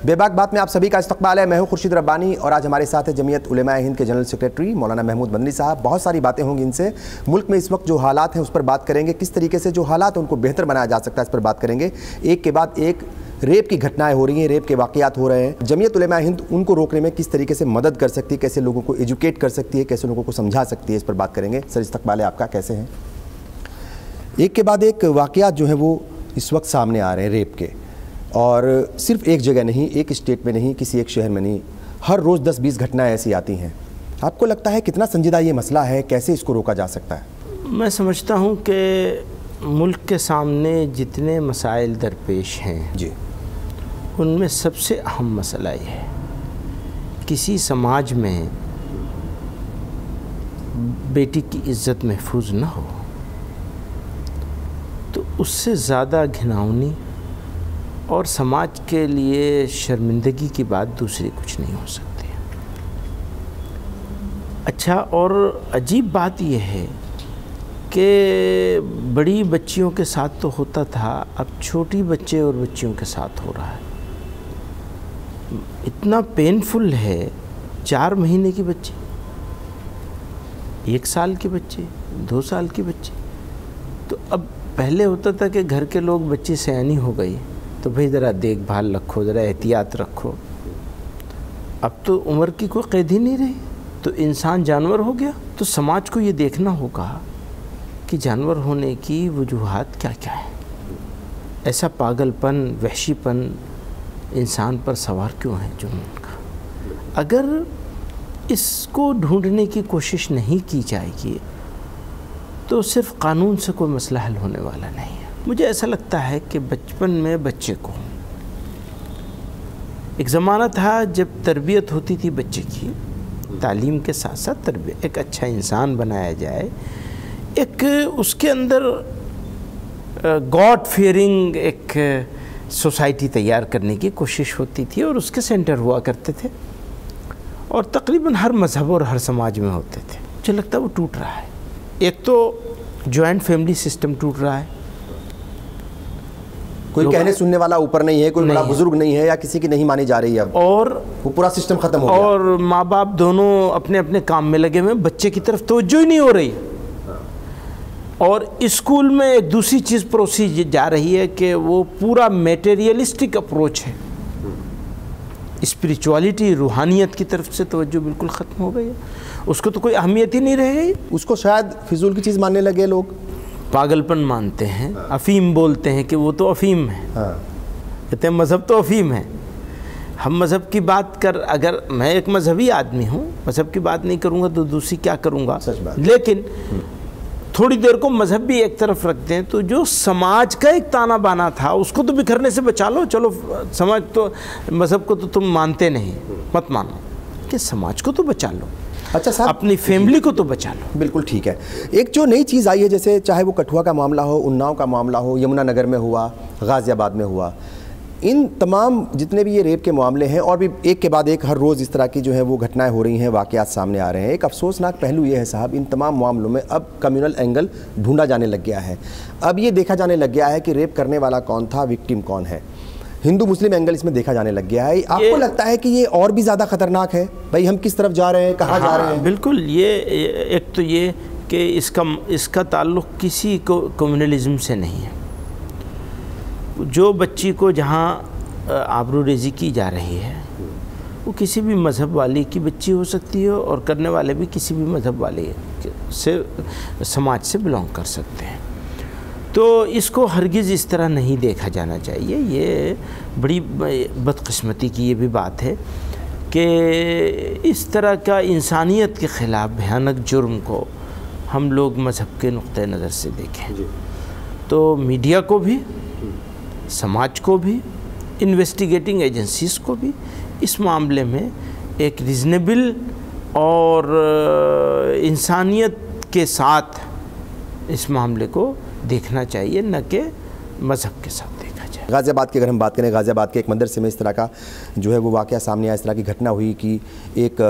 بے باک بات میں آپ سبھی کا استقبال ہے. میں ہوں خورشید ربانی اور آج ہمارے ساتھ ہے جمعیت علماء ہند کے جنرل سیکریٹری مولانا محمود مدنی صاحب. بہت ساری باتیں ہوں گی ان سے. ملک میں اس وقت جو حالات ہیں اس پر بات کریں گے, کس طریقے سے جو حالات ہیں ان کو بہتر بنایا جا سکتا ہے اس پر بات کریں گے. ایک کے بعد ایک ریپ کی گھٹنائیں ہو رہی ہیں, ریپ کے واقعات ہو رہے ہیں. جمعیت علماء ہند ان کو روکنے میں کس طریقے سے مدد کر سکتی ہے, کیسے لوگوں کو ایجوکیٹ کر سکتی ہے, کیسے لوگوں کو سمجھا سکتی ہے, اس پر بات کریں گے. سر استقبال ہے آپ کا, کیسے ہیں؟ ایک کے بعد ایک واقعات جو ہیں وہ اس وقت سامنے آ رہے ہیں ریپ کے, اور صرف ایک جگہ نہیں, ایک اسٹیٹ میں نہیں, کسی ایک شہر میں نہیں, ہر روز 10-20 گھٹنائیں ایسی آتی ہیں. آپ کو لگتا ہے کتنا سنجیدہ یہ مسئلہ ہے, کیسے اس کو روکا جا سکتا ہے؟ میں سمجھتا ہوں کہ ملک کے سامنے جتنے مسائل درپیش ہیں جی, ان میں سب سے اہم مسئلہ یہ ہے, کسی سماج میں بیٹی کی عزت محفوظ نہ ہو تو اس سے زیادہ گھناؤنی اور سماج کے لیے شرمندگی کی بات دوسری کچھ نہیں ہو سکتی. اچھا, اور عجیب بات یہ ہے کہ بڑی بچیوں کے ساتھ تو ہوتا تھا, اب چھوٹی بچے اور بچیوں کے ساتھ ہو رہا ہے. اتنا پینفل ہے, 4 مہینے کی بچی, 1 سال کی بچی, 2 سال کی بچی. تو اب پہلے ہوتا تھا کہ گھر کے لوگ بچی سیانی ہو گئی تو بھئی ذرا دیکھ بھال رکھو, ذرا احتیاط رکھو. اب تو عمر کی کوئی قید ہی نہیں رہی, تو انسان جانور ہو گیا. تو سماج کو یہ دیکھنا ہوگا کہ جانور ہونے کی وجوہات کیا کیا ہیں, ایسا پاگل پن, وحشی پن انسان پر سوار کیوں ہے جنون کا. اگر اس کو ڈھونڈنے کی کوشش نہیں کی جائے گی تو صرف قانون سے کوئی مسئلہ حل ہونے والا نہیں ہے. مجھے ایسا لگتا ہے کہ بچپن میں بچے کو, ایک زمانہ تھا جب تربیت ہوتی تھی بچے کی, تعلیم کے ساتھ ساتھ تربیت, ایک اچھا انسان بنایا جائے, ایک اس کے اندر گاڈ فیئرنگ ایک سوسائٹی تیار کرنے کی کوشش ہوتی تھی, اور اس کے سینٹر ہوا کرتے تھے, اور تقریباً ہر مذہب اور ہر سماج میں ہوتے تھے. مجھے لگتا ہے وہ ٹوٹ رہا ہے. ایک تو جوائنٹ فیملی سسٹم ٹوٹ رہا ہے, کوئی کہنے سننے والا اوپر نہیں ہے, کوئی بڑا بزرگ نہیں ہے, یا کسی کی نہیں مانی جا رہی ہے, اور وہ پورا سسٹم ختم ہو گیا, اور ماں باپ دونوں اپنے اپنے کام میں لگے ہوئے, بچے کی طرف توجہ ہی نہیں ہو رہی. اور اسکول میں ایک دوسری چیز پروسی جا رہی ہے کہ وہ پورا میٹیریلسٹک اپروچ ہے, اسپریچوالٹی, روحانیت کی طرف سے توجہ بالکل ختم ہو گئی ہے. اس کو تو کوئی اہمیت ہی نہیں رہ گئی. اس کو شاید فضول کی چیز ماننے لگے لوگ, پاگل پن مانتے ہیں, افیم بولتے ہیں کہ وہ تو افیم ہے, کہتے ہیں مذہب تو افیم ہے. ہم مذہب کی بات اگر میں ایک مذہبی آدمی ہوں, مذہب کی بات نہیں کروں گا تو دوسری کیا کروں گا. لیکن تھوڑی دیر کو مذہب بھی ایک طرف رکھتے ہیں, تو جو سماج کا ایک تانا بانا تھا اس کو تو بکھرنے سے بچا لو. چلو سماج تو, مذہب کو تو تم مانتے نہیں, مت مانو, کہ سماج کو تو بچا لو, اچھا صاحب اپنی فیملی کو تو بچا لو. بالکل ٹھیک ہے. ایک جو نئی چیز آئی ہے, جیسے چاہے وہ کٹھوا کا معاملہ ہو, اناؤ کا معاملہ ہو, یمنا نگر میں ہوا, غازی آباد میں ہوا, ان تمام جتنے بھی یہ ریپ کے معاملے ہیں, اور بھی ایک کے بعد ایک ہر روز اس طرح کی جو ہے وہ گھٹنائیں ہو رہی ہیں, واقعات سامنے آ رہے ہیں. ایک افسوسناک پہلو یہ ہے صاحب, ان تمام معاملوں میں اب کمیونل اینگل ڈھونڈا جانے لگ گیا ہے. اب یہ دیکھا جانے لگ گیا ہے کہ ریپ کرنے والا کون تھا, وکٹم کون ہے. ہندو مسلم اینگل اس میں دیکھا جانے لگ گیا ہے. آپ کو لگتا ہے کہ یہ اور بھی زیادہ خطرناک ہے؟ بھائی ہم کس طرف جا رہے ہیں, کہاں جا رہے ہیں؟ بالکل. یہ ایک تو یہ کہ اس کا تعلق کسی کمیونلزم سے نہیں ہے. جو بچی کو جہاں آبرو ریزی کی جا رہی ہے وہ کسی بھی مذہب والی کی بچی ہو سکتی ہے, اور کرنے والے بھی کسی بھی مذہب والے سے, سماج سے بلانگ کر سکتے ہیں. تو اس کو ہرگز اس طرح نہیں دیکھا جانا چاہیے. یہ بڑی بدقسمتی کی یہ بھی بات ہے کہ اس طرح کا انسانیت کے خلاف بھیانک جرم کو ہم لوگ مذہب کے نقطۂ نظر سے دیکھیں. تو میڈیا کو بھی, سماج کو بھی, انویسٹیگیٹنگ ایجنسیز کو بھی اس معاملے میں ایک ریزنیبل اور انسانیت کے ساتھ اس معاملے کو دیکھنا چاہیے, نہ کہ مذہب کے ساتھ دیکھا جائے. غازی آباد کی اگر ہم بات کریں, غازی آباد کے ایک مدرسے میں اس طرح کا جو ہے وہ واقعہ سامنے آیا, اس طرح کی گھٹنا ہوئی کہ ایک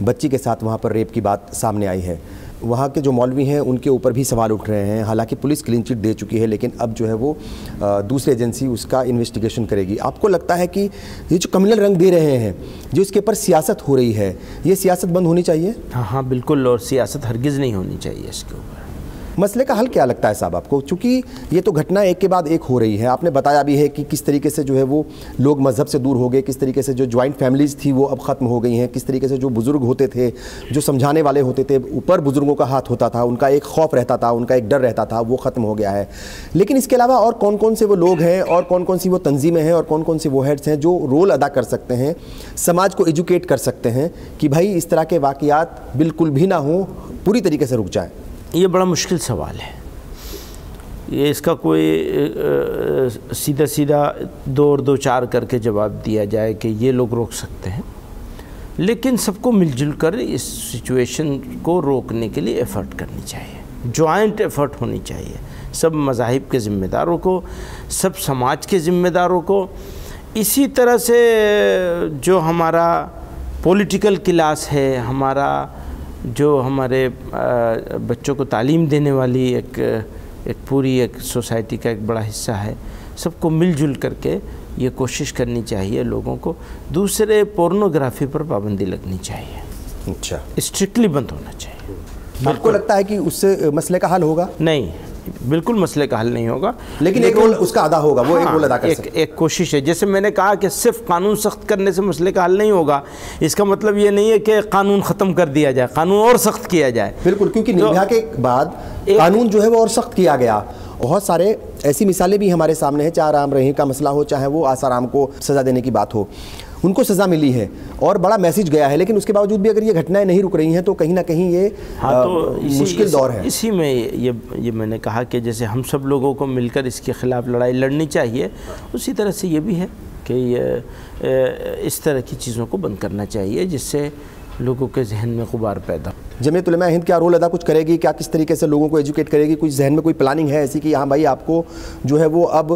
بچی کے ساتھ وہاں پر ریپ کی بات سامنے آئی ہے. وہاں کے جو مولوی ہیں ان کے اوپر بھی سوال اٹھ رہے ہیں. حالانکہ پولیس کلین چٹ دے چکی ہے لیکن اب جو ہے وہ دوسری ایجنسی اس کا انویسٹیگیشن کرے گی. آپ کو لگتا ہے کہ یہ جو کمیونل رنگ دے رہے ہیں, جو اس کے اوپر سیاست ہو رہی ہے, یہ سیاست بند ہونی چاہیے؟ ہاں بالکل, اور سیاست ہرگز نہیں ہونی چاہیے اس کے اوپر. مسئلے کا حل کیا لگتا ہے صاحب آپ کو؟ چونکہ یہ تو گھٹنا ایک کے بعد ایک ہو رہی ہے. آپ نے بتایا بھی ہے کہ کس طریقے سے جو ہے وہ لوگ مذہب سے دور ہو گئے, کس طریقے سے جو جوائنٹ فیملیز تھی وہ اب ختم ہو گئی ہیں, کس طریقے سے جو بزرگ ہوتے تھے, جو سمجھانے والے ہوتے تھے, اوپر بزرگوں کا ہاتھ ہوتا تھا, ان کا ایک خوف رہتا تھا, ان کا ایک ڈر رہتا تھا, وہ ختم ہو گیا ہے. لیکن اس کے علاوہ اور کون کون سے وہ لوگ ہیں اور کون کون سی وہ تنظیمیں ہیں اور کون کون سی وہ ہیڈس ہیں جو رول ادا کر سکتے ہیں, سماج کو ایجوکیٹ کر سکتے ہیں کہ بھائی اس طرح کے واقعات بالکل بھی نہ ہوں, پوری طریقے سے رک جائیں؟ یہ بڑا مشکل سوال ہے. یہ اس کا کوئی سیدھا 2 اور 2 4 کر کے جواب دیا جائے کہ یہ لوگ روک سکتے ہیں, لیکن سب کو مل جل کر اس سچویشن کو روکنے کے لیے ایفرٹ کرنی چاہیے, جوائنٹ ایفرٹ ہونی چاہیے. سب مذاہب کے ذمہ داروں کو, سب سماج کے ذمہ داروں کو, اسی طرح سے جو ہمارا پولیٹیکل کلاس ہے, ہمارا جو ہمارے بچوں کو تعلیم دینے والی ایک پوری ایک سوسائٹی کا ایک بڑا حصہ ہے, سب کو مل جل کر کے یہ کوشش کرنی چاہیے لوگوں کو. دوسرے پورنوگرافی پر پابندی لگنی چاہیے. اچھا, اسٹرکٹلی بند ہونا چاہیے. آپ کو لگتا ہے کہ اس سے مسئلے کا حل ہوگا؟ نہیں, بالکل مسئلے کا حل نہیں ہوگا, لیکن ایک رول اس کا ادا ہوگا, وہ ایک رول ادا کر سکتے ہیں. ایک کوشش ہے. جیسے میں نے کہا کہ صرف قانون سخت کرنے سے مسئلے کا حل نہیں ہوگا, اس کا مطلب یہ نہیں ہے کہ قانون ختم کر دیا جائے, قانون اور سخت کیا جائے. بالکل, کیونکہ نربھیا کے بعد قانون جو ہے وہ اور سخت کیا گیا. بہت سارے ایسی مثالیں بھی ہمارے سامنے ہیں, چاہے رام رحیم کا مسئلہ ہو, چاہے وہ آسارام کو سزا دینے کی بات ہو, ان کو سزا ملی ہے اور بڑا میسیج گیا ہے. لیکن اس کے باوجود بھی اگر یہ گھٹنائیں نہیں رک رہی ہیں تو کہیں نہ کہیں یہ مشکل دور ہے. اسی میں یہ میں نے کہا کہ جیسے ہم سب لوگوں کو مل کر اس کے خلاف لڑائی لڑنی چاہیے, اسی طرح سے یہ بھی ہے کہ یہ اس طرح کی چیزوں کو بند کرنا چاہیے جس سے لوگوں کے ذہن میں غبار پیدا. جمعیت علماء ہند کیا رول ادا کچھ کرے گی؟ کیا کس طریقے سے لوگوں کو ایجوکیٹ کرے گی؟ کچھ ذہن میں کوئی پلاننگ ہے ایسی کہ ہاں بھائی آپ کو جو ہے وہ اب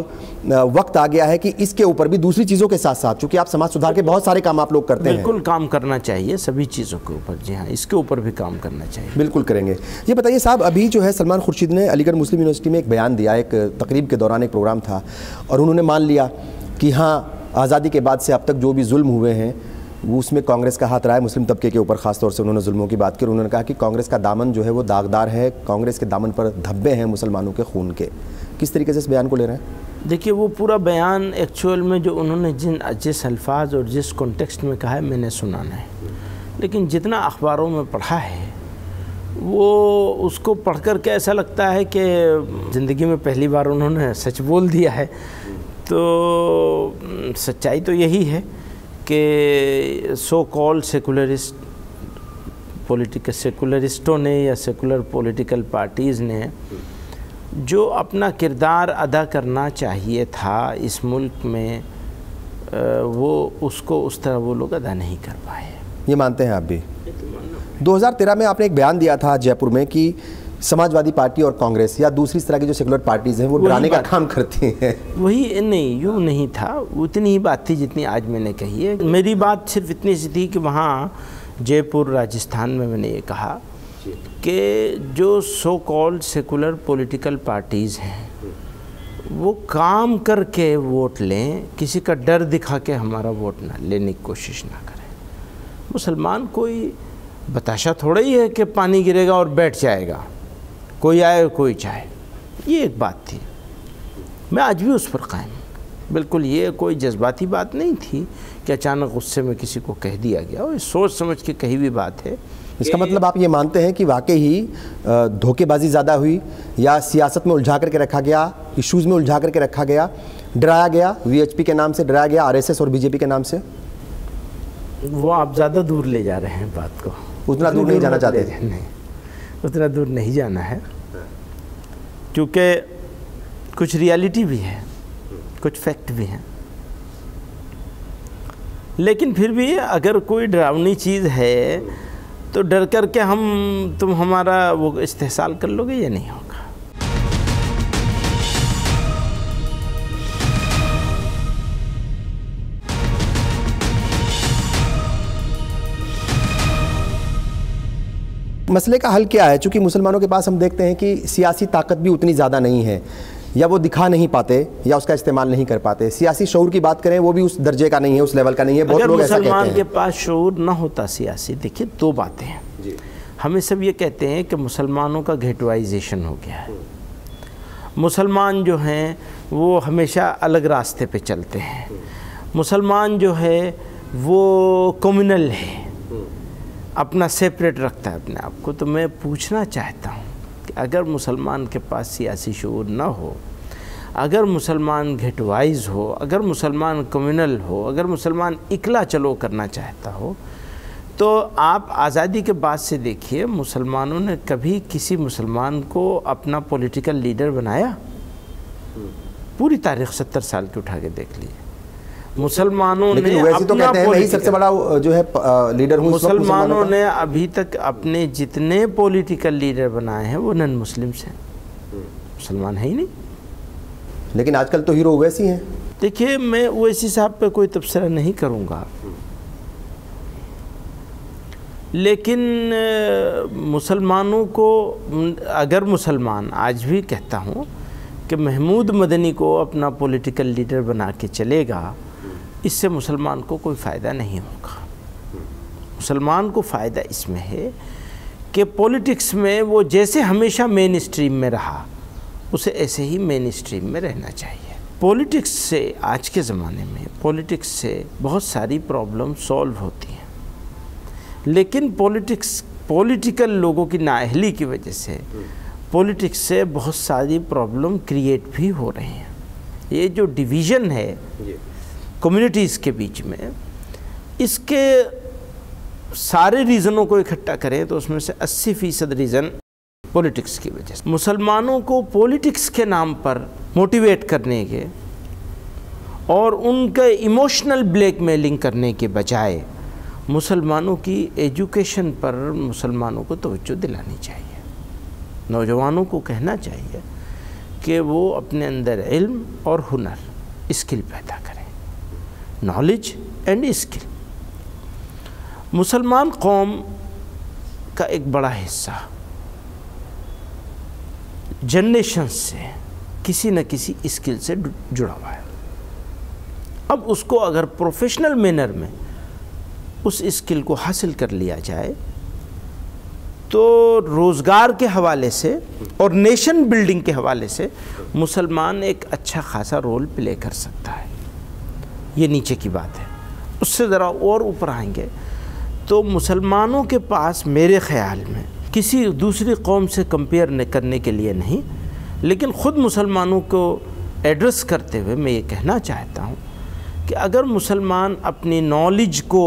وقت آ گیا ہے کہ اس کے اوپر بھی دوسری چیزوں کے ساتھ ساتھ, چونکہ آپ سماج سدھار کے بہت سارے کام آپ لوگ کرتے ہیں. بالکل کام کرنا چاہیے سبھی چیزوں کے اوپر. جی ہاں, اس کے اوپر بھی کام کرنا چاہیے. بالکل کریں گے. یہ بتائیے صاحب, ابھی جو ہے سلمان خورشید نے علی گڑھ مسلم یونیورسٹی میں ایک بیان دیا, ایک تقریب کے دوران ایک پروگرام تھا, اور انہوں نے مان لیا کہ ہاں آزادی کے بعد سے اب تک جو بھی ظلم ہوئے ہیں وہ اس میں کانگریس کا ہاتھ رہا ہے. مسلم طبقے کے اوپر خاص طور سے انہوں نے ظلموں کی بات کی, اور انہوں نے کہا کہ کانگریس کا دامن جو ہے وہ داغدار ہے, کانگریس کے دامن پر دھبے ہیں مسلمانوں کے خون کے. کس طریقے سے اس بیان کو لے رہے ہیں؟ دیکھیے, وہ پورا بیان ایکچوئل میں جو انہوں نے جس الفاظ اور جس کانٹیکسٹ میں کہا ہے میں نے سنانا ہے, لیکن جتنا اخباروں میں پڑھا ہے وہ اس کو پڑھ کر کے ایسا لگتا ہے کہ زندگی میں پہلی بار انہوں نے سچ بول دیا ہے. تو سچائی تو یہی ہے کہ سو کال سیکولرسٹوں نے یا سیکولر پولیٹیکل پارٹیز نے جو اپنا کردار ادا کرنا چاہیے تھا اس ملک میں, وہ اس کو اس طرح وہ لوگ ادا نہیں کر پائے. یہ مانتے ہیں آپ بھی؟ 2013 میں آپ نے ایک بیان دیا تھا جے پور میں کہ سماجوادی پارٹی اور کانگریس یا دوسری اس طرح کی جو سیکولر پارٹیز ہیں وہ ڈرانے کا کام کرتی ہیں. وہی نہیں, یوں نہیں تھا, اتنی ہی بات تھی جتنی آج میں نے کہی ہے. میری بات صرف اتنی سی تھی کہ وہاں جے پور راجستھان میں نے یہ کہا کہ جو so called secular political parties ہیں وہ کام کر کے ووٹ لیں, کسی کا ڈر دکھا کے ہمارا ووٹ نہ لینے کی کوشش نہ کریں. مسلمان کوئی بتاشا تھوڑا ہی ہے کہ پانی گرے گا اور بیٹھ جائے گا, کوئی آئے کوئی چاہے. یہ ایک بات تھی, میں آج بھی اس پر قائم ہوں. بالکل یہ کوئی جذباتی بات نہیں تھی کہ اچانک غصے میں کسی کو کہہ دیا گیا, اور سوچ سمجھ کے کہی ہوئی بات ہے. اس کا مطلب آپ یہ مانتے ہیں کہ واقعی دھوکے بازی زیادہ ہوئی, یا سیاست میں الجھا کر کے رکھا گیا, ایشوز میں الجھا کر کے رکھا گیا, ڈرایا گیا, وی ایچ پی کے نام سے ڈرایا گیا, RSS اور BJP کے نام سے؟ وہ آپ زیادہ دور لے جا رہے ہیں بات کو. اتنا دور نہیں جانا چاہتے تھے؟ نہیں, اتنا دور نہیں جانا ہے, کیونکہ کچھ ریالٹی بھی ہے, کچھ فیکٹ بھی ہیں. لیکن پھر بھی اگر کوئی ڈراؤنی چیز ہے تو ڈر کر کے تم ہمارا وہ استحصال کر لو گے, یہ نہیں ہوگا. مسئلے کا حل کیا ہے؟ چونکہ مسلمانوں کے پاس ہم دیکھتے ہیں کہ سیاسی طاقت بھی اتنی زیادہ نہیں ہے، یا وہ دکھا نہیں پاتے یا اس کا استعمال نہیں کر پاتے. سیاسی شعور کی بات کریں وہ بھی اس درجے کا نہیں ہے، اس لیول کا نہیں ہے. بہت لوگ ایسا کہتے ہیں. اگر مسلمان کے پاس شعور نہ ہوتا سیاسی، دیکھیے دو باتیں ہیں. ہمیں سب یہ کہتے ہیں کہ مسلمانوں کا گھیٹوائزیشن ہو گیا ہے، مسلمان جو ہیں وہ ہمیشہ الگ راستے پہ چلتے ہیں، مسلمان جو ہے وہ کمیونل ہے، اپنا سیپریٹ رکھتا ہے اپنے آپ کو. تو میں پوچھنا چاہتا ہوں کہ اگر مسلمان کے پاس سیاسی شعور نہ ہو، اگر مسلمان گھیٹوائز ہو، اگر مسلمان کمیونل ہو، اگر مسلمان اکلا چلو کرنا چاہتا ہو، تو آپ آزادی کے بعد سے دیکھیے مسلمانوں نے کبھی کسی مسلمان کو اپنا پولیٹیکل لیڈر بنایا؟ پوری تاریخ 70 سال کی اٹھا کے دیکھ لیجیے. مسلمانوں نے اپنا سب سے بڑا جو ہے لیڈر ہوں. مسلمانوں نے ابھی تک اپنے جتنے پولیٹیکل لیڈر بنائے ہیں وہ نن مسلمس ہیں، مسلمان ہے ہی نہیں. لیکن آج کل تو ہیرو اویسی ہیں. دیکھیے میں اویسی صاحب پہ کوئی تبصرہ نہیں کروں گا، لیکن مسلمانوں کو اگر مسلمان آج بھی کہتا ہوں کہ محمود مدنی کو اپنا پولیٹیکل لیڈر بنا کے چلے گا، اس سے مسلمان کو کوئی فائدہ نہیں ہوگا. مسلمان کو فائدہ اس میں ہے کہ پولیٹکس میں وہ جیسے ہمیشہ مین اسٹریم میں رہا اسے ایسے ہی مین اسٹریم میں رہنا چاہیے. پولیٹکس سے آج کے زمانے میں پولیٹکس سے بہت ساری پرابلم سولو ہوتی ہیں، لیکن پولیٹیکل لوگوں کی نااہلی کی وجہ سے پولیٹکس سے بہت ساری پرابلم کریٹ بھی ہو رہے ہیں. یہ جو ڈیویژن ہے کمیونٹیز کے بیچ میں، اس کے سارے ریزنوں کو اکٹھا کریں تو اس میں سے 80% ریزن پولیٹکس کی وجہ سے. مسلمانوں کو پولیٹکس کے نام پر موٹیویٹ کرنے کے اور ان کا ایموشنل بلیک میلنگ کرنے کے بجائے مسلمانوں کی ایجوکیشن پر مسلمانوں کو توجہ دلانی چاہیے. نوجوانوں کو کہنا چاہیے کہ وہ اپنے اندر علم اور ہنر، اسکل پیدا کریں، نالج اینڈ اسکل. مسلمان قوم کا ایک بڑا حصہ جنریشن سے کسی نہ کسی اسکل سے جڑا ہوا ہے. اب اس کو اگر پروفیشنل مینر میں اس اسکل کو حاصل کر لیا جائے تو روزگار کے حوالے سے اور نیشن بلڈنگ کے حوالے سے مسلمان ایک اچھا خاصا رول پلے کر سکتا ہے. یہ نیچے کی بات ہے. اس سے ذرا اور اوپر آئیں گے تو مسلمانوں کے پاس میرے خیال میں کسی دوسری قوم سے کمپیئر کرنے کے لیے نہیں، لیکن خود مسلمانوں کو ایڈریس کرتے ہوئے میں یہ کہنا چاہتا ہوں کہ اگر مسلمان اپنی نالج کو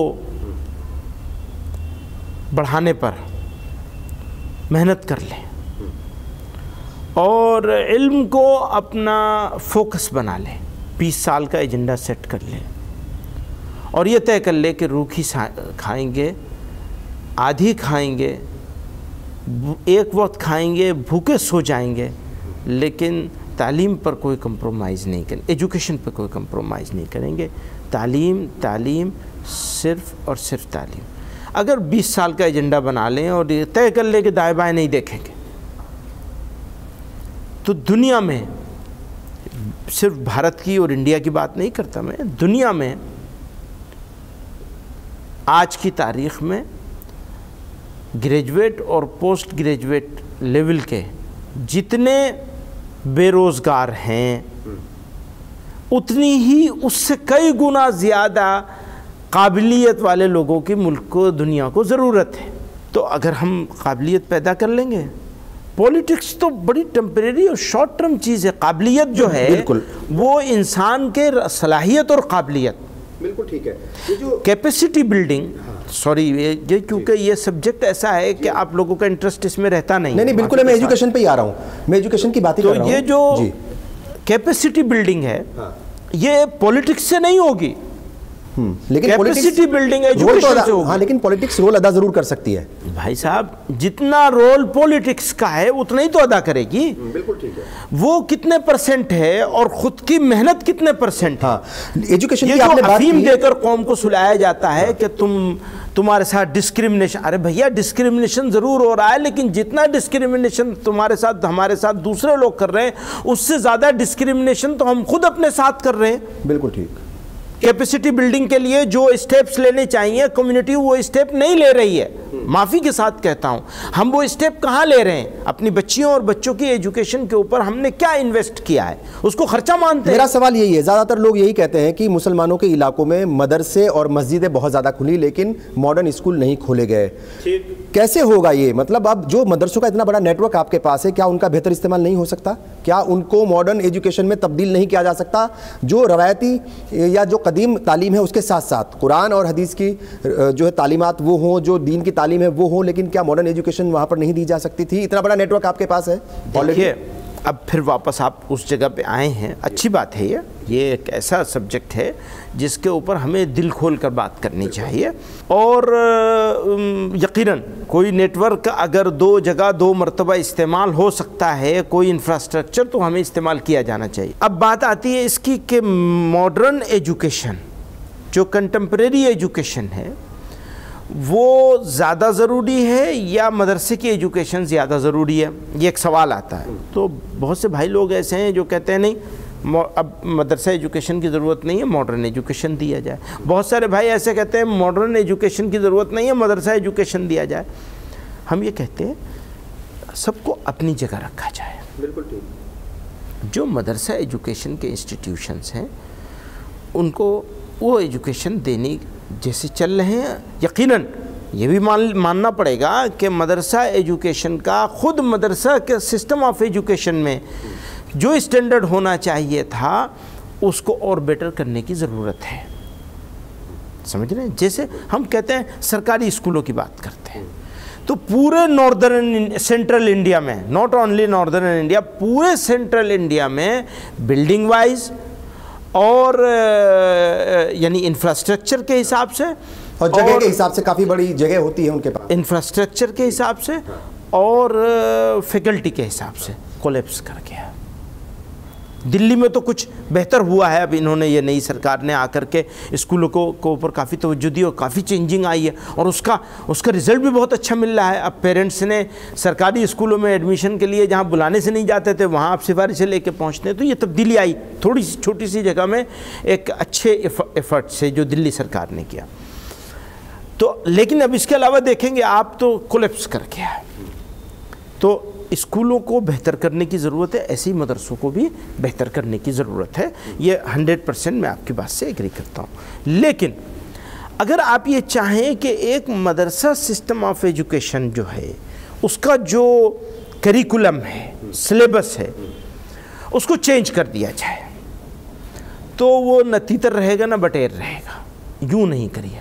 بڑھانے پر محنت کر لیں اور علم کو اپنا فوکس بنا لیں، 20 سال کا ایجنڈا سیٹ کر لیں اور یہ طے کر لیں کہ روکھی کھائیں گے، آدھی کھائیں گے، ایک وقت کھائیں گے، بھوکے سو جائیں گے، لیکن تعلیم پر کوئی کمپرومائز نہیں کریں، ایجوکیشن پر کوئی کمپرومائز نہیں کریں گے. تعلیم صرف اور صرف تعلیم. اگر 20 سال کا ایجنڈا بنا لیں اور یہ طے کر لیں کہ دائیں بائیں نہیں دیکھیں گے تو دنیا میں، صرف بھارت کی اور انڈیا کی بات نہیں کرتا میں، دنیا میں آج کی تاریخ میں گریجویٹ اور پوسٹ گریجویٹ لیول کے جتنے بے روزگار ہیں اتنی ہی اس سے کئی گنا زیادہ قابلیت والے لوگوں کی ملک کو، دنیا کو ضرورت ہے. تو اگر ہم قابلیت پیدا کر لیں گے، پولیٹکس تو بڑی ٹیمپریری اور شارٹ ٹرم چیز ہے. قابلیت جو ہے وہ انسان کے صلاحیت اور قابلیت، بالکل ٹھیک ہے. کیپیسٹی بلڈنگ، سوری یہ کیونکہ یہ سبجیکٹ ایسا ہے کہ آپ لوگوں کا انٹرسٹ اس میں رہتا نہیں. بالکل میں ایجوکیشن پہ ہی آ رہا ہوں، میں ایجوکیشن کی بات ہی کر رہا ہوں. تو یہ جو کیپیسٹی بلڈنگ ہے یہ پولیٹکس سے نہیں ہوگی، لیکن کیپیسٹی بلڈنگ ایجوکیشن سے ہوگی. ہاں لیکن پولیٹکس رول ادا ضرور کر سکتی ہے. بھائی صاحب جتنا رول پولیٹکس کا ہے اتنا ہی تو ادا کرے گی. بالکل ٹھیک ہے. وہ کتنے پرسنٹ ہے اور خود کی محنت کتنے پرسنٹ ہے. ایجوکیشن یہ جو افہیم دے کر قوم کو سلایا جاتا ہے کہ تم تمہارے ساتھ ڈسکریمنیشن. ارے بھیا ڈسکریمنیشن ضرور ہو رہا ہے، لیکن جتنا ڈسکریمنیشن تمہارے ساتھ ہمارے ساتھ دوسرے لوگ کر رہے ہیں، اس سے زیادہ ڈسکریمنیشن تو ہم خود اپنے ساتھ کر رہے ہیں. بالکل ٹھیک. کیپیسٹی بلڈنگ کے لیے جو اسٹیپس لینے چاہیے کمیونٹی وہ اسٹیپ نہیں لے رہی ہے. معافی کے ساتھ کہتا ہوں، ہم وہ اسٹیپ کہاں لے رہے ہیں؟ اپنی بچیوں اور بچوں کی ایجوکیشن کے اوپر ہم نے کیا انویسٹ کیا ہے، اس کو خرچہ مانتے ہیں. میرا سوال یہی ہے، زیادہ تر لوگ یہی کہتے ہیں کہ مسلمانوں کے علاقوں میں مدرسے اور مسجدیں بہت زیادہ کھلی، لیکن ماڈرن اسکول نہیں کھولے گئے. کیسے ہوگا یہ؟ مطلب اب جو مدرسوں کا اتنا بڑا نیٹ ورک آپ کے پاس ہے، کیا ان کا بہتر استعمال نہیں ہو سکتا؟ کیا ان کو ماڈرن ایجوکیشن میں تبدیل نہیں کیا جا سکتا؟ جو روایتی یا جو قدیم تعلیم ہے اس کے ساتھ ساتھ قرآن اور حدیث کی جو ہے تعلیمات وہ ہوں، جو دین کی تعلیم ہے وہ ہوں، لیکن کیا ماڈرن ایجوکیشن وہاں پر نہیں دی جا سکتی تھی؟ اتنا بڑا نیٹ ورک آپ کے پاس ہے. دیکھیے اب پھر واپس آپ اس جگہ پہ آئے ہیں، اچھی بات ہے. یہ ایک ایسا سبجیکٹ ہے جس کے اوپر ہمیں دل کھول کر بات کرنی چاہیے. اور یقیناً کوئی نیٹ ورک اگر دو جگہ دو مرتبہ استعمال ہو سکتا ہے، کوئی انفراسٹرکچر، تو ہمیں استعمال کیا جانا چاہیے. اب بات آتی ہے اس کی کہ ماڈرن ایجوکیشن جو کنٹمپریری ایجوکیشن ہے وہ زیادہ ضروری ہے یا مدرسے کی ایجوکیشن زیادہ ضروری ہے؟ یہ ایک سوال آتا ہے. تو بہت سے بھائی لوگ ایسے ہیں جو کہتے ہیں نہیں اب مدرسہ ایجوکیشن کی ضرورت نہیں ہے، ماڈرن ایجوکیشن دیا جائے. بہت سارے بھائی ایسے کہتے ہیں ماڈرن ایجوکیشن کی ضرورت نہیں ہے، مدرسہ ایجوکیشن دیا جائے. ہم یہ کہتے ہیں سب کو اپنی جگہ رکھا جائے. بالکل ٹھیک. جو مدرسہ ایجوکیشن کے انسٹیٹیوشنز ہیں ان کو وہ ایجوکیشن دینی جیسے چل رہے ہیں. یقیناً یہ بھی ماننا پڑے گا کہ مدرسہ ایجوکیشن کا خود مدرسہ کے سسٹم آف ایجوکیشن میں جو اسٹینڈرڈ ہونا چاہیے تھا اس کو اور بیٹر کرنے کی ضرورت ہے. سمجھ رہے ہیں؟ جیسے ہم کہتے ہیں سرکاری اسکولوں کی بات کرتے ہیں تو پورے ناردرن سینٹرل انڈیا میں، ناٹ اونلی ناردرن انڈیا، پورے سینٹرل انڈیا میں بلڈنگ وائز اور یعنی انفراسٹرکچر کے حساب سے اور جگہ کے حساب سے کافی بڑی جگہ ہوتی ہے ان کے پاس، انفراسٹرکچر کے حساب سے اور فیکلٹی کے حساب سے کولیپس کر گیا. دلی میں تو کچھ بہتر ہوا ہے. اب انہوں نے یہ نئی سرکار نے آ کر کے اسکولوں کو اوپر کافی توجہ دی اور کافی چینجنگ آئی ہے اور اس کا رزلٹ بھی بہت اچھا مل رہا ہے. اب پیرنٹس نے سرکاری اسکولوں میں ایڈمیشن کے لیے جہاں بلانے سے نہیں جاتے تھے وہاں آپ سفارشیں لے کے پہنچتے ہیں. تو یہ تبدیلی آئی تھوڑی سی چھوٹی سی جگہ میں ایک اچھے ایفرٹ سے جو دلی سرکار نے کیا. تو لیکن اب اس کے علاوہ دیکھیں گے آپ تو کولیپس کر گیا ہے. تو اسکولوں کو بہتر کرنے کی ضرورت ہے، ایسی مدرسوں کو بھی بہتر کرنے کی ضرورت ہے. یہ 100% میں آپ کی بات سے ایگری کرتا ہوں. لیکن اگر آپ یہ چاہیں کہ ایک مدرسہ سسٹم آف ایجوکیشن جو ہے اس کا جو کریکولم ہے، سلیبس ہے، اس کو چینج کر دیا جائے تو وہ نہ تیتر رہے گا نہ بٹیر رہے گا. یوں نہیں کریے.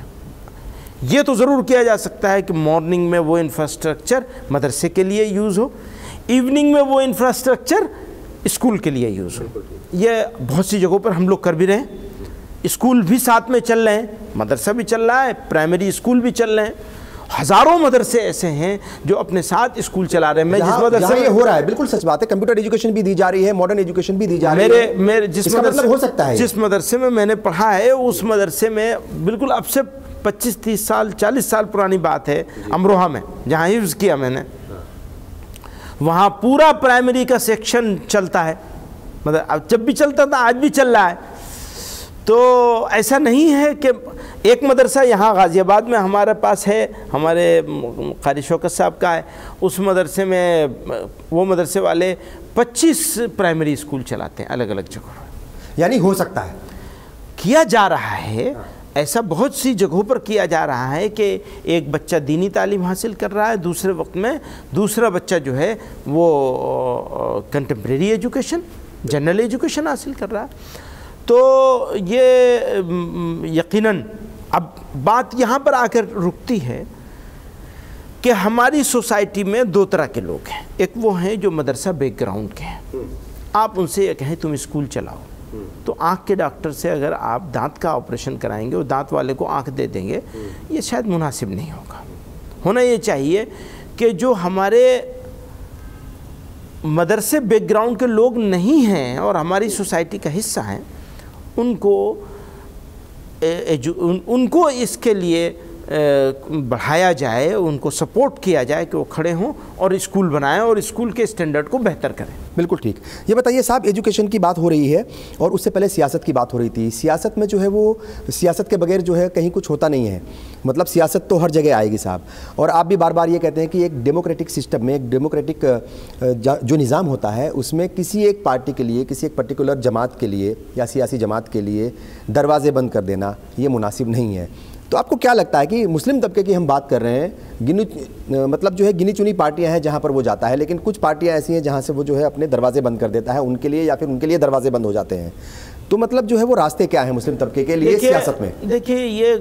یہ تو ضرور کیا جا سکتا ہے کہ مارننگ میں وہ انفراسٹرکچر مدرسے کے لیے یوز ہو، ایوننگ میں وہ انفراسٹرکچر اسکول کے لیے یوز ہو. یہ بہت سی جگہوں پر ہم لوگ کر بھی رہے ہیں. اسکول بھی ساتھ میں چل رہے ہیں، مدرسہ بھی چل رہا ہے، پرائمری اسکول بھی چل رہے ہیں. ہزاروں مدرسے ایسے ہیں جو اپنے ساتھ اسکول چلا رہے ہیں. میں جس مدرسے میں یہ ہو رہا ہے بالکل سچ بات ہے، کمپیوٹر ایجوکیشن بھی دی جا رہی ہے، ماڈرن ایجوکیشن بھی دی جا رہی ہے. میرے جس مدرسے میں میں نے پڑھا ہے اس مدرسے میں بالکل اب سے 25-30 سال 40 سال پرانی بات ہے، امروہہ میں جہاں حفظ کیا میں نے، وہاں پورا پرائمری کا سیکشن چلتا ہے. مطلب جب بھی چلتا تھا آج بھی چل رہا ہے. تو ایسا نہیں ہے کہ ایک مدرسہ یہاں غازی آباد میں ہمارے پاس ہے، ہمارے قاری شوکت صاحب کا ہے. اس مدرسے میں وہ مدرسے والے 25 پرائمری اسکول چلاتے ہیں الگ الگ جگہوں پر. یعنی ہو سکتا ہے، کیا جا رہا ہے. ایسا بہت سی جگہوں پر کیا جا رہا ہے کہ ایک بچہ دینی تعلیم حاصل کر رہا ہے، دوسرے وقت میں دوسرا بچہ جو ہے وہ کنٹمپریری ایجوکیشن، جنرل ایجوکیشن حاصل کر رہا ہے. تو یہ یقیناً اب بات یہاں پر آ کر رکتی ہے کہ ہماری سوسائٹی میں دو طرح کے لوگ ہیں. ایک وہ ہیں جو مدرسہ بیک گراؤنڈ کے ہیں. آپ ان سے یہ کہیں تم اسکول چلاؤ تو آنکھ کے ڈاکٹر سے اگر آپ دانت کا آپریشن کرائیں گے اور دانت والے کو آنکھ دے دیں گے، یہ شاید مناسب نہیں ہوگا. ہونا یہ چاہیے کہ جو ہمارے مدرسے بیک گراؤنڈ کے لوگ نہیں ہیں اور ہماری سوسائٹی کا حصہ ہیں، ان کو اس کے لیے بڑھایا جائے, ان کو سپورٹ کیا جائے کہ وہ کھڑے ہوں اور اسکول بنائیں اور اسکول کے اسٹینڈرڈ کو بہتر کریں. بالکل ٹھیک. یہ بتائیے صاحب, ایجوکیشن کی بات ہو رہی ہے اور اس سے پہلے سیاست کی بات ہو رہی تھی. سیاست میں جو ہے وہ سیاست کے بغیر جو ہے کہیں کچھ ہوتا نہیں ہے, مطلب سیاست تو ہر جگہ آئے گی صاحب. اور آپ بھی بار بار یہ کہتے ہیں کہ ایک ڈیموکریٹک سسٹم میں, ایک ڈیموکریٹک جو نظام ہوتا ہے اس میں کسی ایک پارٹی کے لیے, کسی ایک پرٹیکولر جماعت کے لیے یا سیاسی جماعت کے لیے دروازے بند کر دینا یہ مناسب نہیں ہے. تو آپ کو کیا لگتا ہے کہ مسلم طبقے کی ہم بات کر رہے ہیں, مطلب جو ہے گنی چنی پارٹیاں ہیں جہاں پر وہ جاتا ہے, لیکن کچھ پارٹیاں ایسی ہیں جہاں سے وہ جو ہے اپنے دروازے بند کر دیتا ہے ان کے لیے, یا پھر ان کے لیے دروازے بند ہو جاتے ہیں. تو مطلب جو ہے وہ راستے کیا ہیں مسلم طبقے کے لیے سیاست میں؟ دیکھیے یہ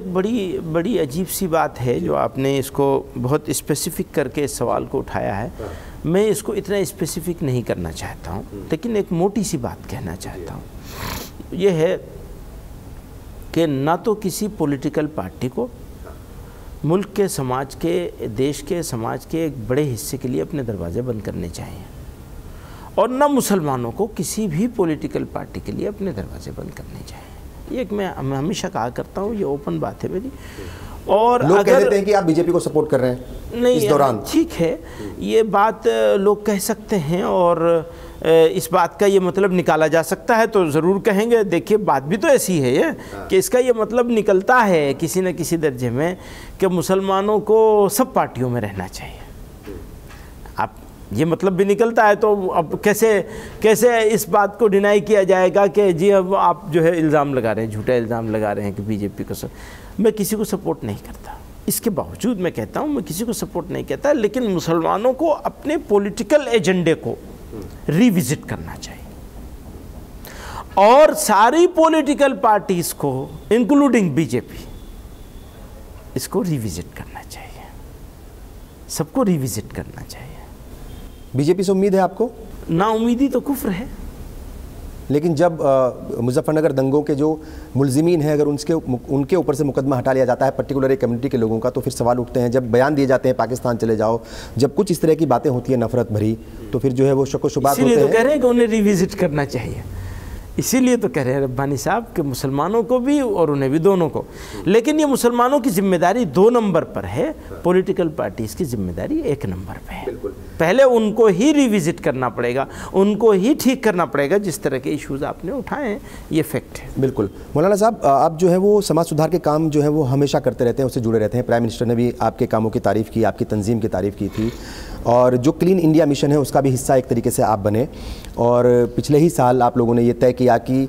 بڑی عجیب سی بات ہے جو آپ نے اس کو بہت اسپیسیفک کر کے اس سوال کو اٹھایا ہے. میں اس کو اتنا اسپیسیفک نہیں کرنا چاہتا ہوں, لیکن ایک موٹی سی بات کہنا چاہتا ہوں. یہ ہے کہ نہ تو کسی پولیٹیکل پارٹی کو ملک کے سماج کے, دیش کے سماج کے ایک بڑے حصے کے لیے اپنے دروازے بند کرنے چاہیے, اور نہ مسلمانوں کو کسی بھی پولیٹیکل پارٹی کے لیے اپنے دروازے بند کرنے چاہیے. یہ ایک میں ہمیشہ کہا کرتا ہوں, یہ اوپن بات ہے میری. اور لوگ کہہ دیتے ہیں کہ آپ بی جے پی کو سپورٹ کر رہے ہیں اس دوران. ٹھیک ہے, یہ بات لوگ کہہ سکتے ہیں اور اس بات کا یہ مطلب نکالا جا سکتا ہے تو ضرور کہیں گے. دیکھیے بات بھی تو ایسی ہے کہ اس کا یہ مطلب نکلتا ہے کسی نہ کسی درجے میں کہ مسلمانوں کو سب پارٹیوں میں رہنا چاہیے. اب یہ مطلب بھی نکلتا ہے تو اب کیسے اس بات کو ڈینائی کیا جائے گا کہ جی اب آپ جو ہے الزام لگا رہے ہیں, جھوٹا الزام لگا رہے ہیں کہ بی جے پی کو. میں کسی کو سپورٹ نہیں کرتا, اس کے باوجود میں کہتا ہوں میں کسی کو سپورٹ نہیں کرتا, لیکن مسلمانوں کو اپنے پولیٹیکل ایجنڈے کو ری وزٹ کرنا چاہیے, اور ساری پولیٹیکل پارٹیز کو انکلوڈنگ بی جے پی اس کو ری وزٹ کرنا چاہیے, سب کو ری وزٹ کرنا چاہیے. بی جے پی سے امید ہے آپ کو؟ نا امیدی تو کفر ہے. لیکن جب مظفر نگر دنگوں کے جو ملزمین ہیں اگر ان کے اوپر سے مقدمہ ہٹا لیا جاتا ہے پرٹیکولر ایک کمیونٹی کے لوگوں کا, تو پھر سوال اٹھتے ہیں. جب بیان دیے جاتے ہیں پاکستان چلے جاؤ, جب کچھ اس طرح کی باتیں ہوتی ہیں نفرت بھری, تو پھر جو ہے وہ شک و شبہات ہوتے ہیں. اسی لیے تو کہہ رہے ہیں کہ انہیں ری وزٹ کرنا چاہیے, اسی لیے تو کہہ رہے ہیں ربانی صاحب کہ مسلمانوں کو بھی اور انہیں بھی, دونوں کو. لیکن یہ مسلمانوں کی ذمہ داری 2 نمبر پر ہے, پولیٹیکل پارٹیز کی ذمہ داری 1 نمبر پہ ہے. پہلے ان کو ہی ری وزٹ کرنا پڑے گا, ان کو ہی ٹھیک کرنا پڑے گا جس طرح کے ایشوز آپ نے اٹھائے ہیں, یہ فیکٹ ہے. بالکل. مولانا صاحب آپ جو ہے وہ سماج سدھار کے کام جو ہے وہ ہمیشہ کرتے رہتے ہیں, اس سے جڑے رہتے ہیں. پرائم منسٹر نے بھی آپ کے کاموں کی تعریف کی, آپ کی تنظیم کی تعریف کی تھی, اور جو کلین انڈیا مشن ہے اس کا بھی حصہ ایک طریقے سے آپ بنے. اور پچھلے ہی سال آپ لوگوں نے یہ طے کیا کہ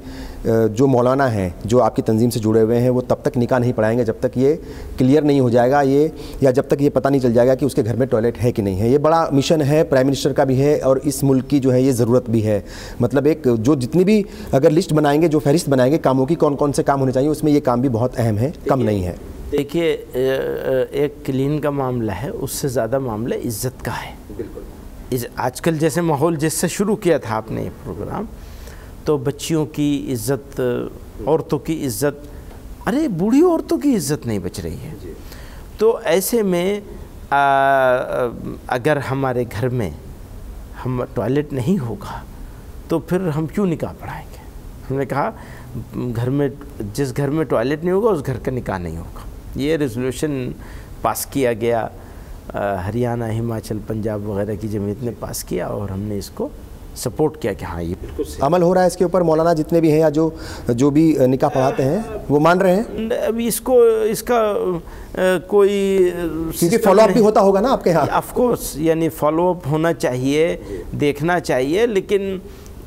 جو مولانا ہیں جو آپ کی تنظیم سے جڑے ہوئے ہیں وہ تب تک نکاح نہیں پڑھائیں گے جب تک یہ کلیئر نہیں ہو جائے گا, یہ یا جب تک یہ پتہ نہیں چل جائے گا کہ اس کے گھر میں ٹوائلٹ ہے کہ نہیں ہے. یہ بڑا مشن ہے, پرائم منسٹر کا بھی ہے اور اس ملک کی جو ہے یہ ضرورت بھی ہے. مطلب ایک جو جتنی بھی اگر لسٹ بنائیں گے, جو فہرست بنائیں گے کاموں کی, کون کون سے کام ہونے چاہیے, اس میں یہ کام بھی بہت اہم ہے, کم نہیں ہے. دیکھیے ایک کلین کا معاملہ ہے, اس سے زیادہ معاملہ عزت کا ہے. بالکل. آج کل جیسے ماحول جس سے شروع کیا تھا آپ نے یہ پروگرام, تو بچیوں کی عزت, عورتوں کی عزت, ارے بوڑھی عورتوں کی عزت نہیں بچ رہی ہے. تو ایسے میں اگر ہمارے گھر میں ہم ٹوائلٹ نہیں ہوگا تو پھر ہم کیوں نکاح پڑھائیں گے. ہم نے کہا گھر میں جس گھر میں ٹوائلٹ نہیں ہوگا اس گھر کا نکاح نہیں ہوگا. یہ ریزولوشن پاس کیا گیا, ہریانہ, ہماچل, پنجاب وغیرہ کی جمعیت نے پاس کیا, اور ہم نے اس کو سپورٹ کیا کہ ہاں یہ بالکل عمل ہو رہا ہے اس کے اوپر. مولانا جتنے بھی ہیں یا جو بھی نکاح پڑھاتے ہیں وہ مان رہے ہیں. ابھی اس کا کوئی کیونکہ فالو اپ بھی ہوتا ہوگا نا آپ کے ہاں. آف کورس, یعنی فالو اپ ہونا چاہیے, دیکھنا چاہیے, لیکن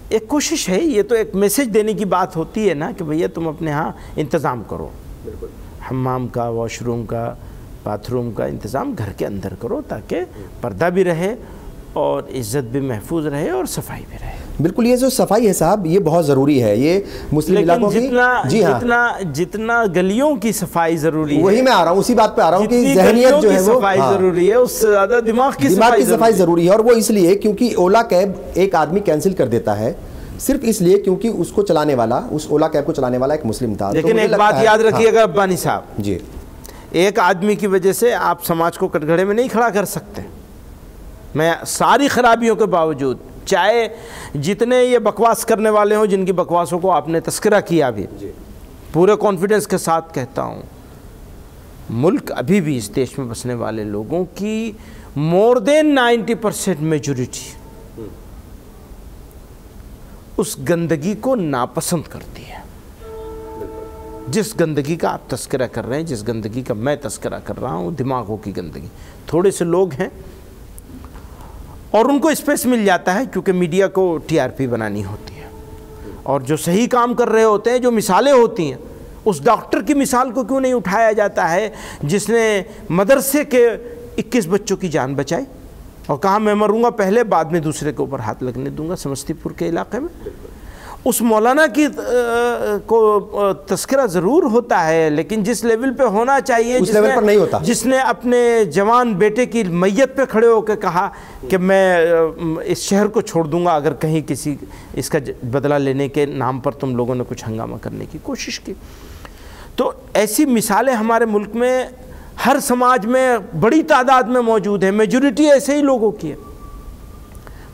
ایک کوشش ہے. یہ تو ایک میسج دینے کی بات ہوتی ہے نا کہ بھیا تم اپنے ہاں انتظام کرو, حمام کا, واش روم کا, باتھ روم کا انتظام گھر کے اندر کرو, تاکہ پردہ بھی رہے اور عزت بھی محفوظ رہے اور صفائی بھی رہے. بالکل. یہ جو صفائی ہے صاحب یہ بہت ضروری ہے, یہ مسلم علاقوں کی. جی ہاں, جتنا گلیوں کی صفائی ضروری ہے, وہی میں آ رہا ہوں, اسی بات پہ آ رہا ہوں کہ ذہنیت جو ہے وہ صفائی ضروری ہے, اس سے زیادہ دماغ کی صفائی ضروری ہے. اور وہ اس لیے کیونکہ اولا کیب ایک آدمی کینسل کر دیتا ہے صرف اس لیے کیونکہ اس کو چلانے والا, اس اولا کیب کو چلانے والا ایک مسلم تھا. لیکن ایک بات یاد رکھیے گا ربانی صاحب, جی, ایک آدمی کی وجہ سے آپ سماج کو کٹگھڑے میں نہیں کھڑا کر سکتے. میں ساری خرابیوں کے باوجود, چاہے جتنے یہ بکواس کرنے والے ہوں جن کی بکواسوں کو آپ نے تذکرہ کیا بھی, پورے کانفیڈنس کے ساتھ کہتا ہوں ملک ابھی بھی اس دیش میں بسنے والے لوگوں کی مور دین 90% میجورٹی اس گندگی کو ناپسند کرتی ہے. جس گندگی کا آپ تذکرہ کر رہے ہیں، جس گندگی کا میں تذکرہ کر رہا ہوں، دماغوں کی گندگی. تھوڑے سے لوگ ہیں اور ان کو اسپیس مل جاتا ہے کیونکہ میڈیا کو TRP بنانی ہوتی ہے، اور جو صحیح کام کر رہے ہوتے ہیں، جو مثالیں ہوتی ہیں، اس ڈاکٹر کی مثال کو کیوں نہیں اٹھایا جاتا ہے جس نے مدرسے کے 21 بچوں کی جان بچائی اور کہا میں مروں گا پہلے، بعد میں دوسرے کے اوپر ہاتھ لگنے دوں گا. سمستی پور کے علاقے میں اس مولانا کی کو تذکرہ ضرور ہوتا ہے، لیکن جس لیول پہ ہونا چاہیے اس لیول پر نہیں ہوتا. جس نے اپنے جوان بیٹے کی میت پہ کھڑے ہو کے کہا کہ میں اس شہر کو چھوڑ دوں گا اگر کہیں کسی اس کا بدلہ لینے کے نام پر تم لوگوں نے کچھ ہنگامہ کرنے کی کوشش کی. تو ایسی مثالیں ہمارے ملک میں ہر سماج میں بڑی تعداد میں موجود ہیں. میجورٹی ایسے ہی لوگوں کی ہے.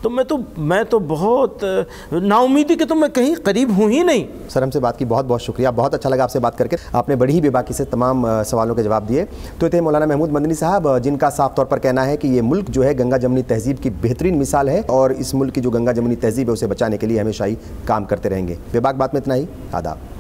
تو میں تو بہت نا امیدی کہ تو میں کہیں قریب ہوں ہی نہیں. سر ہم سے بات کی بہت بہت شکریہ، بہت اچھا لگا آپ سے بات کر کے. آپ نے بڑی ہی بے باکی سے تمام سوالوں کے جواب دیے. تو تھے مولانا محمود مدنی صاحب، جن کا صاف طور پر کہنا ہے کہ یہ ملک جو ہے گنگا جمنی تہذیب کی بہترین مثال ہے اور اس ملک کی جو گنگا جمنی تہذیب ہے اسے بچانے کے لیے ہمیشہ ہی کام کرتے رہیں گے. بے باک بات میں اتنا ہی. آداب.